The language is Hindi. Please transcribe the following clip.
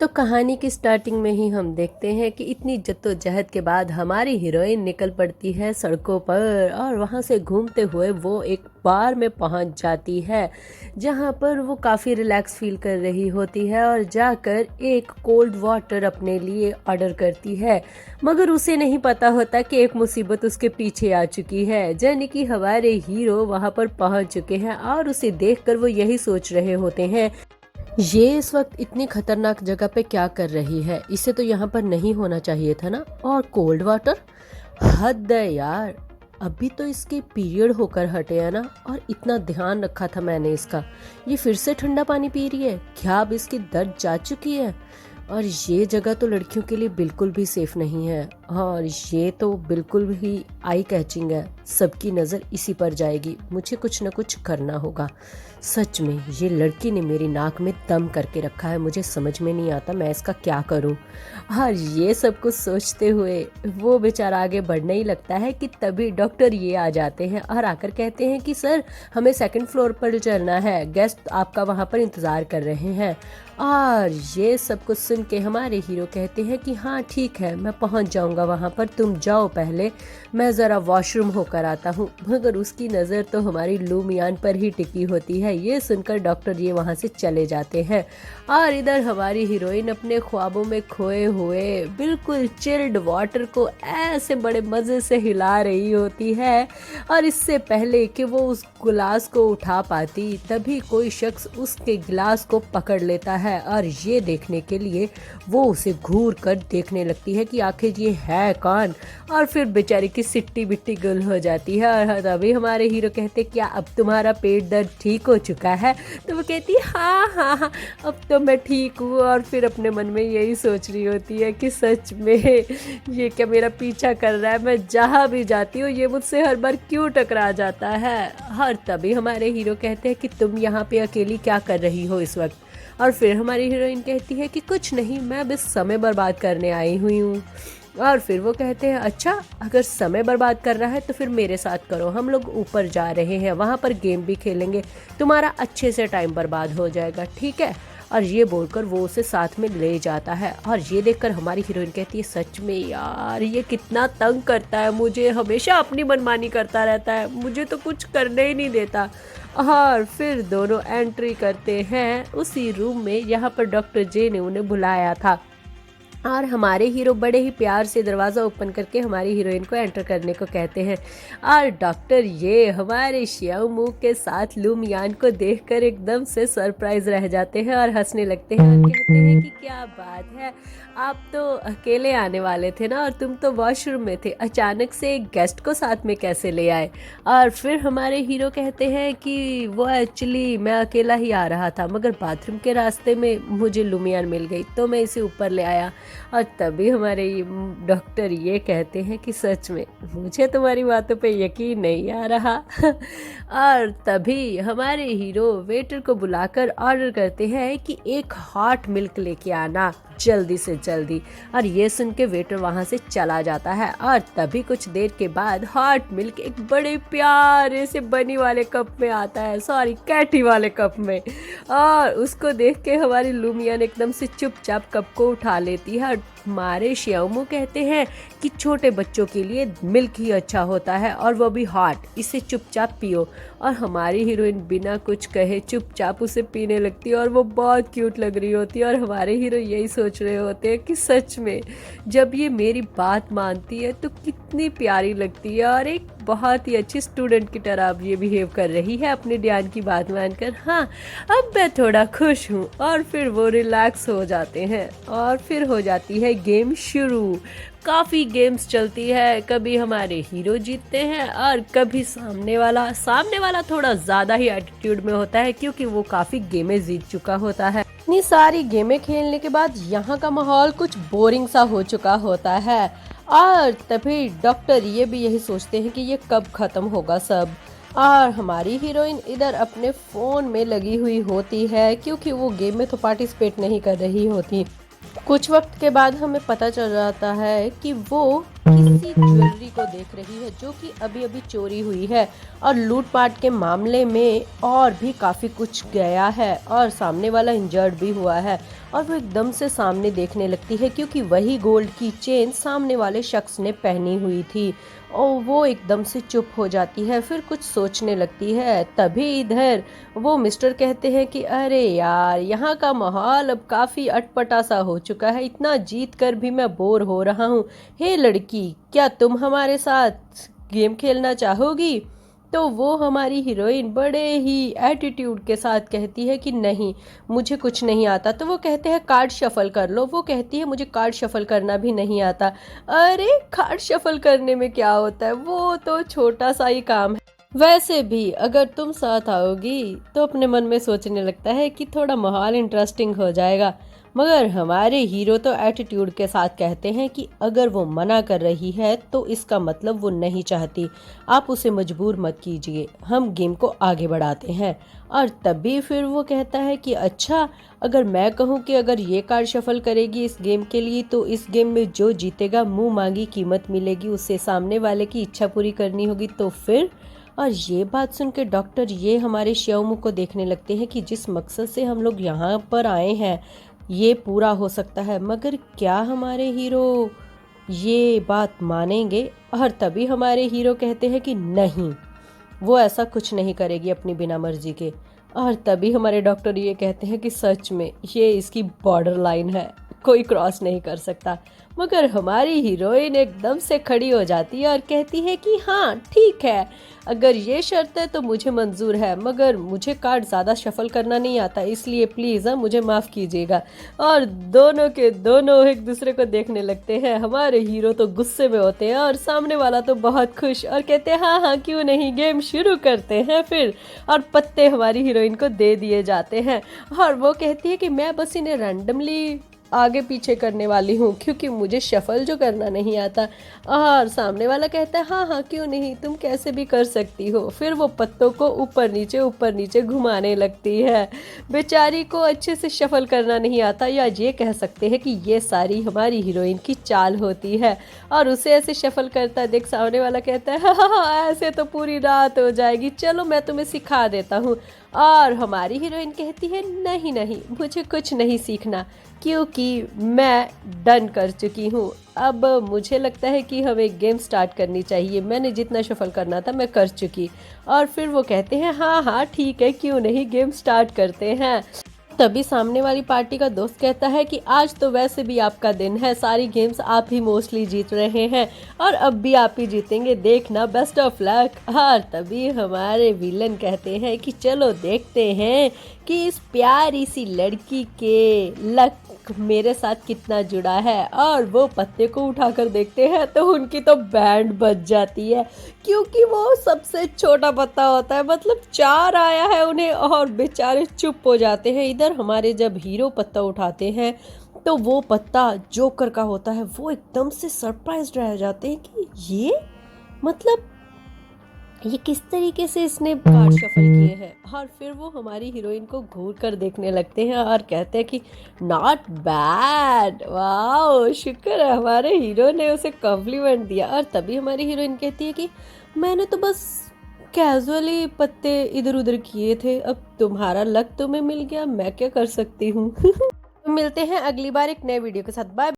तो कहानी की स्टार्टिंग में ही हम देखते हैं कि इतनी जद्दोजहद के बाद हमारी हीरोइन निकल पड़ती है सड़कों पर और वहाँ से घूमते हुए वो एक बार में पहुँच जाती है जहाँ पर वो काफ़ी रिलैक्स फील कर रही होती है और जाकर एक कोल्ड वाटर अपने लिए ऑर्डर करती है। मगर उसे नहीं पता होता कि एक मुसीबत उसके पीछे आ चुकी है, यानी कि हमारे हीरो वहाँ पर पहुँच चुके हैं और उसे देखकर वो यही सोच रहे होते हैं, ये इस वक्त इतनी खतरनाक जगह पे क्या कर रही है, इसे तो यहाँ पर नहीं होना चाहिए था ना। और कोल्ड वाटर, हद है यार, अभी तो इसके पीरियड होकर हटे है ना, और इतना ध्यान रखा था मैंने इसका, ये फिर से ठंडा पानी पी रही है क्या? अब इसकी दर्द जा चुकी है। और ये जगह तो लड़कियों के लिए बिल्कुल भी सेफ नहीं है और ये तो बिल्कुल भी आई कैचिंग है, सबकी नज़र इसी पर जाएगी, मुझे कुछ ना कुछ करना होगा। सच में ये लड़की ने मेरी नाक में दम करके रखा है, मुझे समझ में नहीं आता मैं इसका क्या करूं। और ये सब कुछ सोचते हुए वो बेचारा आगे बढ़ने ही लगता है कि तभी डॉक्टर ये आ जाते हैं और आकर कहते हैं कि सर हमें सेकंड फ्लोर पर चलना है, गेस्ट आपका वहाँ पर इंतज़ार कर रहे हैं। और ये सब कुछ सुन के हमारे हीरो कहते हैं कि हाँ ठीक है, मैं पहुँच जाऊँगा वहाँ पर, तुम जाओ पहले, मैं ज़रा वॉशरूम होकर आता हूँ। मगर उसकी नज़र तो हमारी लूमियान पर ही टिकी होती है। ये सुनकर डॉक्टर ये वहाँ से चले जाते हैं और इधर हमारी हीरोइन अपने ख्वाबों में खोए हुए बिल्कुल चिल्ड वाटर को ऐसे बड़े मज़े से हिला रही होती है। और इससे पहले कि वो उस गिलास को उठा पाती तभी कोई शख्स उसके गिलास को पकड़ लेता है और ये देखने के लिए वो उसे घूर कर देखने लगती है कि आखिर ये है कौन। और फिर बेचारी की सिट्टी बिट्टी गुल हो जाती है और तभी हमारे हीरो कहते क्या अब तुम्हारा पेट दर्द ठीक हो चुका है? तो वो कहती है हाँ हाँ हाँ अब तो मैं ठीक हूँ। और फिर अपने मन में यही सोच रही होती है कि सच में ये क्या मेरा पीछा कर रहा है, मैं जहाँ भी जाती हूँ ये मुझसे हर बार क्यों टकरा जाता है। और तभी हमारे हीरो कहते हैं कि तुम यहाँ पे अकेली क्या कर रही हो इस वक्त? और फिर हमारी हीरोइन कहती है कि कुछ नहीं, मैं बस समय बर्बाद करने आई हुई हूँ। और फिर वो कहते हैं अच्छा अगर समय बर्बाद कर रहा है तो फिर मेरे साथ करो, हम लोग ऊपर जा रहे हैं, वहाँ पर गेम भी खेलेंगे, तुम्हारा अच्छे से टाइम बर्बाद हो जाएगा, ठीक है? और ये बोलकर वो उसे साथ में ले जाता है। और ये देखकर हमारी हीरोइन कहती है सच में यार ये कितना तंग करता है, मुझे हमेशा अपनी मनमानी करता रहता है, मुझे तो कुछ करने ही नहीं देता। और फिर दोनों एंट्री करते हैं उसी रूम में यहाँ पर डॉक्टर जे ने उन्हें बुलाया था। और हमारे हीरो बड़े ही प्यार से दरवाज़ा ओपन करके हमारी हीरोइन को एंटर करने को कहते हैं। और डॉक्टर ये हमारे श्यामू के साथ लूमियान को देखकर एकदम से सरप्राइज रह जाते हैं और हंसने लगते हैं और कहते हैं कि क्या बात है, आप तो अकेले आने वाले थे ना, और तुम तो वॉशरूम में थे, अचानक से एक गेस्ट को साथ में कैसे ले आए? और फिर हमारे हीरो कहते हैं कि वो एक्चुअली मैं अकेला ही आ रहा था, मगर बाथरूम के रास्ते में मुझे लूमियान मिल गई तो मैं इसे ऊपर ले आया। और तभी हमारे डॉक्टर ये कहते हैं कि सच में मुझे तुम्हारी बातों पे यकीन नहीं आ रहा। और तभी हमारे हीरो वेटर को बुलाकर ऑर्डर करते हैं कि एक हॉट मिल्क लेके आना जल्दी से जल्दी। और ये सुन के वेटर वहाँ से चला जाता है और तभी कुछ देर के बाद हॉट मिल्क एक बड़े प्यारे से बनी वाले कप में आता है, सॉरी कैटी वाले कप में। और उसको देख के हमारी लूमियन एकदम से चुपचाप कप को उठा लेती है। हमारे श्यामू कहते हैं कि छोटे बच्चों के लिए मिल्क ही अच्छा होता है और वो भी हॉट, इसे चुपचाप पियो। और हमारी हीरोइन बिना कुछ कहे चुपचाप उसे पीने लगती है और वो बहुत क्यूट लग रही होती है। और हमारे हीरो यही सोच रहे होते हैं कि सच में जब ये मेरी बात मानती है तो कितनी प्यारी लगती है और एक बहुत ही अच्छी स्टूडेंट की तरह अब ये बिहेव कर रही है अपने ध्यान की बात मानकर। हाँ अब मैं थोड़ा खुश हूँ। और फिर वो रिलैक्स हो जाते हैं और फिर हो जाती है गेम शुरू। काफ़ी गेम्स चलती है, कभी हमारे हीरो जीतते हैं और कभी सामने वाला थोड़ा ज़्यादा ही एटीट्यूड में होता है क्योंकि वो काफ़ी गेमें जीत चुका होता है। इतनी सारी गेमें खेलने के बाद यहाँ का माहौल कुछ बोरिंग सा हो चुका होता है और तभी डॉक्टर ये भी यही सोचते हैं कि ये कब ख़त्म होगा सब। और हमारी हीरोइन इधर अपने फ़ोन में लगी हुई होती है क्योंकि वो गेम में तो पार्टिसिपेट नहीं कर रही होती। कुछ वक्त के बाद हमें पता चल जाता है कि वो किसी ज्वेलरी को देख रही है जो कि अभी अभी चोरी हुई है, और लूटपाट के मामले में और भी काफ़ी कुछ गया है और सामने वाला इंजर्ड भी हुआ है। और वो एकदम से सामने देखने लगती है क्योंकि वही गोल्ड की चेन सामने वाले शख्स ने पहनी हुई थी, और वो एकदम से चुप हो जाती है, फिर कुछ सोचने लगती है। तभी इधर वो मिस्टर कहते हैं कि अरे यार, यहाँ का माहौल अब काफ़ी अटपटा सा हो चुका है, इतना जीत कर भी मैं बोर हो रहा हूँ। हे लड़की, क्या तुम हमारे साथ गेम खेलना चाहोगी? तो वो हमारी हीरोइन बड़े ही एटीट्यूड के साथ कहती है कि नहीं, मुझे कुछ नहीं आता। तो वो कहते हैं कार्ड शफल कर लो। वो कहती है मुझे कार्ड शफल करना भी नहीं आता। अरे, कार्ड शफल करने में क्या होता है, वो तो छोटा सा ही काम है। वैसे भी अगर तुम साथ आओगी तो अपने मन में सोचने लगता है कि थोड़ा माहौल इंटरेस्टिंग हो जाएगा। मगर हमारे हीरो तो एटीट्यूड के साथ कहते हैं कि अगर वो मना कर रही है तो इसका मतलब वो नहीं चाहती, आप उसे मजबूर मत कीजिए, हम गेम को आगे बढ़ाते हैं। और तभी फिर वो कहता है कि अच्छा, अगर मैं कहूँ कि अगर ये कार्ड शफल करेगी इस गेम के लिए तो इस गेम में जो जीतेगा मुंह मांगी कीमत मिलेगी, उससे सामने वाले की इच्छा पूरी करनी होगी, तो फिर। और ये बात सुन के डॉक्टर ये हमारे श्यामू को देखने लगते हैं कि जिस मकसद से हम लोग यहाँ पर आए हैं ये पूरा हो सकता है, मगर क्या हमारे हीरो ये बात मानेंगे? और तभी हमारे हीरो कहते हैं कि नहीं, वो ऐसा कुछ नहीं करेगी अपनी बिना मर्जी के। और तभी हमारे डॉक्टर ये कहते हैं कि सच में ये इसकी बॉर्डर लाइन है, कोई क्रॉस नहीं कर सकता। मगर हमारी हीरोइन एकदम से खड़ी हो जाती है और कहती है कि हाँ ठीक है, अगर ये शर्त है तो मुझे मंजूर है, मगर मुझे कार्ड ज़्यादा शफल करना नहीं आता, इसलिए प्लीज़ मुझे माफ़ कीजिएगा। और दोनों के दोनों एक दूसरे को देखने लगते हैं। हमारे हीरो तो गुस्से में होते हैं और सामने वाला तो बहुत खुश, और कहते हैं हाँ हाँ क्यों नहीं, गेम शुरू करते हैं फिर। और पत्ते हमारी हीरोइन को दे दिए जाते हैं, और वो कहती है कि मैं बस इन्हें रैंडमली आगे पीछे करने वाली हूँ क्योंकि मुझे शफल जो करना नहीं आता। और सामने वाला कहता है हाँ हाँ क्यों नहीं, तुम कैसे भी कर सकती हो। फिर वो पत्तों को ऊपर नीचे घुमाने लगती है। बेचारी को अच्छे से शफल करना नहीं आता, या ये कह सकते हैं कि ये सारी हमारी हीरोइन की चाल होती है। और उसे ऐसे शफल करता देख सामने वाला कहता है हाँ ऐसे तो पूरी रात हो जाएगी, चलो मैं तुम्हें सिखा देता हूँ। और हमारी हीरोइन कहती है नहीं नहीं, मुझे कुछ नहीं सीखना क्योंकि मैं डन कर चुकी हूँ। अब मुझे लगता है कि हमें गेम स्टार्ट करनी चाहिए, मैंने जितना शफल करना था मैं कर चुकी। और फिर वो कहते हैं हाँ हाँ ठीक है, क्यों नहीं, गेम स्टार्ट करते हैं। तभी सामने वाली पार्टी का दोस्त कहता है कि आज तो वैसे भी आपका दिन है, सारी गेम्स आप ही मोस्टली जीत रहे हैं और अब भी आप ही जीतेंगे, देखना, बेस्ट ऑफ लक। और तभी हमारे विलन कहते हैं कि चलो देखते हैं कि इस प्यारी सी लड़की के लक मेरे साथ कितना जुड़ा है। और वो पत्ते को उठाकर देखते हैं तो उनकी तो बैंड बज जाती है क्योंकि वो सबसे छोटा पत्ता होता है, मतलब 4 आया है उन्हें, और बेचारे चुप हो जाते हैं। इधर हमारे जब हीरो पत्ता उठाते हैं तो वो पत्ता जोकर का होता है। वो एकदम से सरप्राइज रह जाते हैं कि ये किस तरीके से इसने कार्ड शफल किए हैं। और फिर वो हमारी हीरोइन को घूर कर देखने लगते हैं और कहते हैं कि नॉट बैड, वाओ, शुक्र है हमारे हीरो ने उसे कॉम्प्लीमेंट दिया। और तभी हमारी हीरोइन कहती है कि मैंने तो बस कैजुअली पत्ते इधर उधर किए थे, अब तुम्हारा लक तुम्हें मिल गया, मैं क्या कर सकती हूँ। मिलते हैं अगली बार एक नए वीडियो के साथ, बाय।